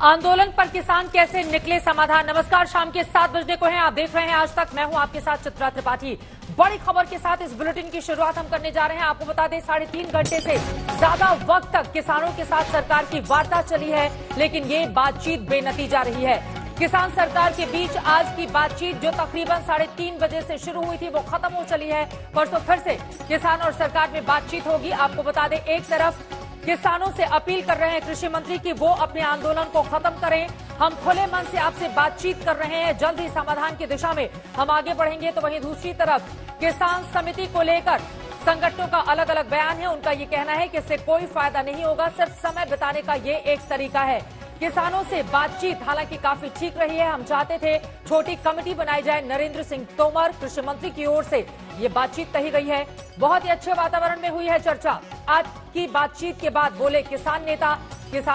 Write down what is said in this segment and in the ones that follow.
आंदोलन पर किसान कैसे निकले समाधान। नमस्कार, शाम के 7 बजने को हैं, आप देख रहे हैं आज तक। मैं हूं आपके साथ चित्रा त्रिपाठी। बड़ी खबर के साथ इस बुलेटिन की शुरुआत हम करने जा रहे हैं। आपको बता दें 3.5 घंटे से ज्यादा वक्त तक किसानों के साथ सरकार की वार्ता चली है, लेकिन ये बातचीत बेनतीजा रही है। किसान सरकार के बीच आज की बातचीत जो तकरीबन 3:30 बजे से शुरू हुई थी वो खत्म हो चली है। परसों फिर से किसान और सरकार में बातचीत होगी। आपको बता दें, एक तरफ किसानों से अपील कर रहे हैं कृषि मंत्री कि वो अपने आंदोलन को खत्म करें। हम खुले मन से आपसे बातचीत कर रहे हैं, जल्द ही समाधान की दिशा में हम आगे बढ़ेंगे। तो वहीं दूसरी तरफ किसान समिति को लेकर संगठनों का अलग अलग बयान है। उनका ये कहना है कि इससे कोई फायदा नहीं होगा, सिर्फ समय बिताने का ये एक तरीका है। किसानों से बातचीत हालांकि काफी ठीक रही है। हम चाहते थे छोटी कमेटी बनाई जाए। नरेंद्र सिंह तोमर कृषि मंत्री की ओर से ये बातचीत कही गई है। बहुत ही अच्छे वातावरण में हुई है चर्चा। आज की बातचीत के बाद बोले किसान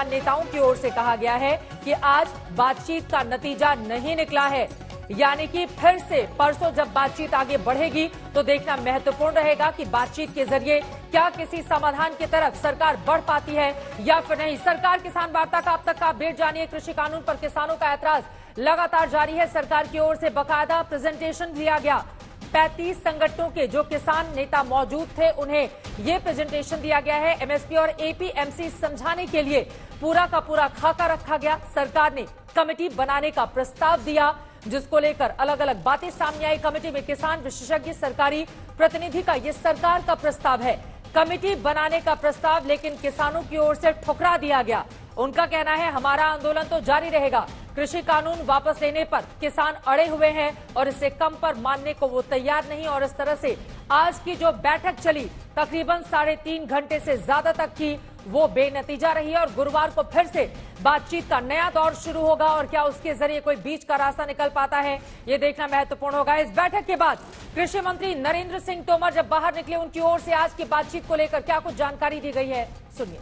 नेताओं की ओर से कहा गया है कि आज बातचीत का नतीजा नहीं निकला है, यानी कि फिर से परसों जब बातचीत आगे बढ़ेगी तो देखना महत्वपूर्ण रहेगा कि बातचीत के जरिए क्या किसी समाधान की तरफ सरकार बढ़ पाती है या फिर नहीं। सरकार किसान वार्ता का अब तक का अपडेट जानिए। कृषि कानून पर किसानों का ऐतराज लगातार जारी है। सरकार की ओर से बकायदा प्रेजेंटेशन दिया गया। 35 संगठनों के जो किसान नेता मौजूद थे उन्हें ये प्रेजेंटेशन दिया गया है। एमएसपी और एपीएमसी समझाने के लिए पूरा का पूरा खाका रखा गया। सरकार ने कमेटी बनाने का प्रस्ताव दिया, जिसको लेकर अलग अलग बातें सामने आई। कमेटी में किसान विशेषज्ञ सरकारी प्रतिनिधि का ये सरकार का प्रस्ताव है, कमेटी बनाने का प्रस्ताव, लेकिन किसानों की ओर से ठुकरा दिया गया। उनका कहना है हमारा आंदोलन तो जारी रहेगा। कृषि कानून वापस लेने पर किसान अड़े हुए हैं और इससे कम पर मानने को वो तैयार नहीं। और इस तरह से आज की जो बैठक चली तकरीबन 3.5 घंटे से ज्यादा तक की, वो बेनतीजा रही है। और गुरुवार को फिर से बातचीत का नया दौर शुरू होगा और क्या उसके जरिए कोई बीच का रास्ता निकल पाता है, ये देखना महत्वपूर्ण होगा। इस बैठक के बाद कृषि मंत्री नरेंद्र सिंह तोमर जब बाहर निकले, उनकी ओर से आज की बातचीत को लेकर क्या कुछ जानकारी दी गई है, सुनिए।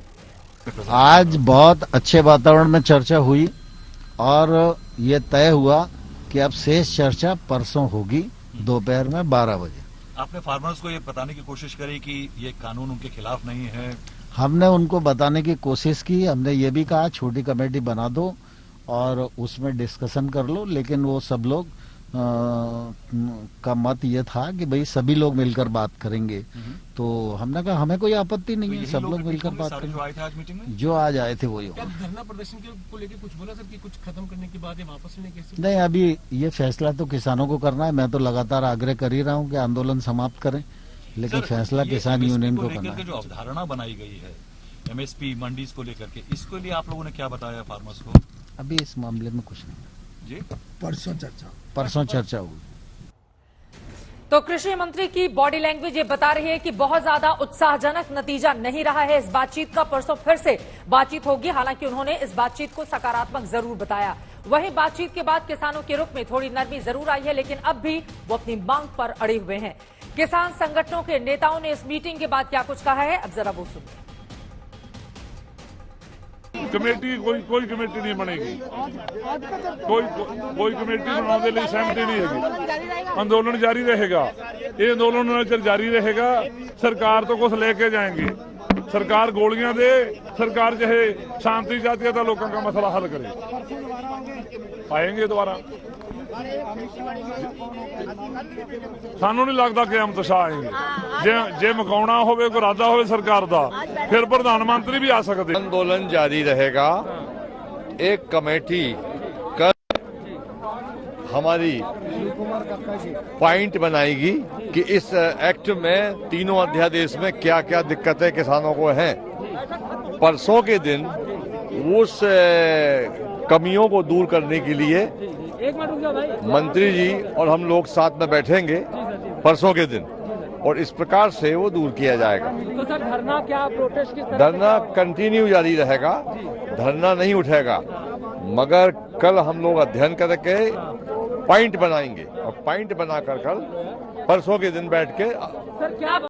आज बहुत अच्छे वातावरण में चर्चा हुई और ये तय हुआ कि अब शेष चर्चा परसों होगी दोपहर में 12 बजे। आपने फार्मर्स को ये बताने की कोशिश करी कि ये कानून उनके खिलाफ नहीं है? हमने उनको बताने की कोशिश की। हमने ये भी कहा छोटी कमेटी बना दो और उसमें डिस्कशन कर लो, लेकिन वो सब लोग का मत ये था कि भाई सभी लोग मिलकर बात करेंगे। तो हमने कहा हमें कोई आपत्ति नहीं है, सब लोग मिलकर बात करेंगे। जो आए थे आज मीटिंग में, जो आज आए थे वही। धरना प्रदर्शन को लेकर कुछ बोला सर कि कुछ खत्म करने की बात है, वापस लेने के? नहीं, अभी ये फैसला तो किसानों को करना है। मैं तो लगातार आग्रह कर ही रहा हूँ कि आंदोलन समाप्त करें, लेकिन फैसला किसान यूनियन को करना है। जो अवधारणा बनाई गई है एमएसपी मंडीज को लेकर के, इसके लिए आप लोगों ने क्या बताया फार्मर्स को? अभी इस मामले में कुछ नहीं जी, परसों चर्चा हुई। तो कृषि मंत्री की बॉडी लैंग्वेज ये बता रही है कि बहुत ज्यादा उत्साहजनक नतीजा नहीं रहा है इस बातचीत का। परसों फिर से बातचीत होगी। हालांकि उन्होंने इस बातचीत को सकारात्मक जरूर बताया। वहीं बातचीत के बाद किसानों के रुख में थोड़ी नरमी जरूर आई है, लेकिन अब भी वो अपनी मांग पर अड़े हुए हैं। किसान संगठनों के नेताओं ने इस मीटिंग के बाद क्या कुछ कहा है, अब जरा वो सुनिए। कमेटी कोई कमेटी नहीं बनेगी, कोई कमेटी बनाने लिए सहमति नहीं है। आंदोलन जारी रहेगा, ये आंदोलन जारी रहेगा। सरकार तो कुछ लेके जाएंगे, सरकार गोलियां दे, सरकार चाहे शांति चाहती है तो लोगों का मसला हल करे। आएंगे दोबारा, सानू नहीं लगता कि हम तशा आएंगे। जे मकाउना होवे कोई इरादा होवे सरकार दा, फिर प्रधानमंत्री भी आ सकते। आंदोलन जारी रहेगा। एक कमेटी कल हमारी पॉइंट बनाएगी कि इस एक्ट में तीनों अध्यादेश में क्या क्या दिक्कतें किसानों को हैं। परसों के दिन उस कमियों को दूर करने के लिए मंत्री जी और हम लोग साथ में बैठेंगे परसों के दिन, और इस प्रकार से वो दूर किया जाएगा। तो सर धरना क्या, प्रोटेस्ट किस तरह? धरना कंटिन्यू जारी रहेगा, धरना नहीं उठेगा, मगर कल हम लोग अध्ययन करके पॉइंट बनाएंगे और पॉइंट बनाकर कल परसों के दिन बैठ के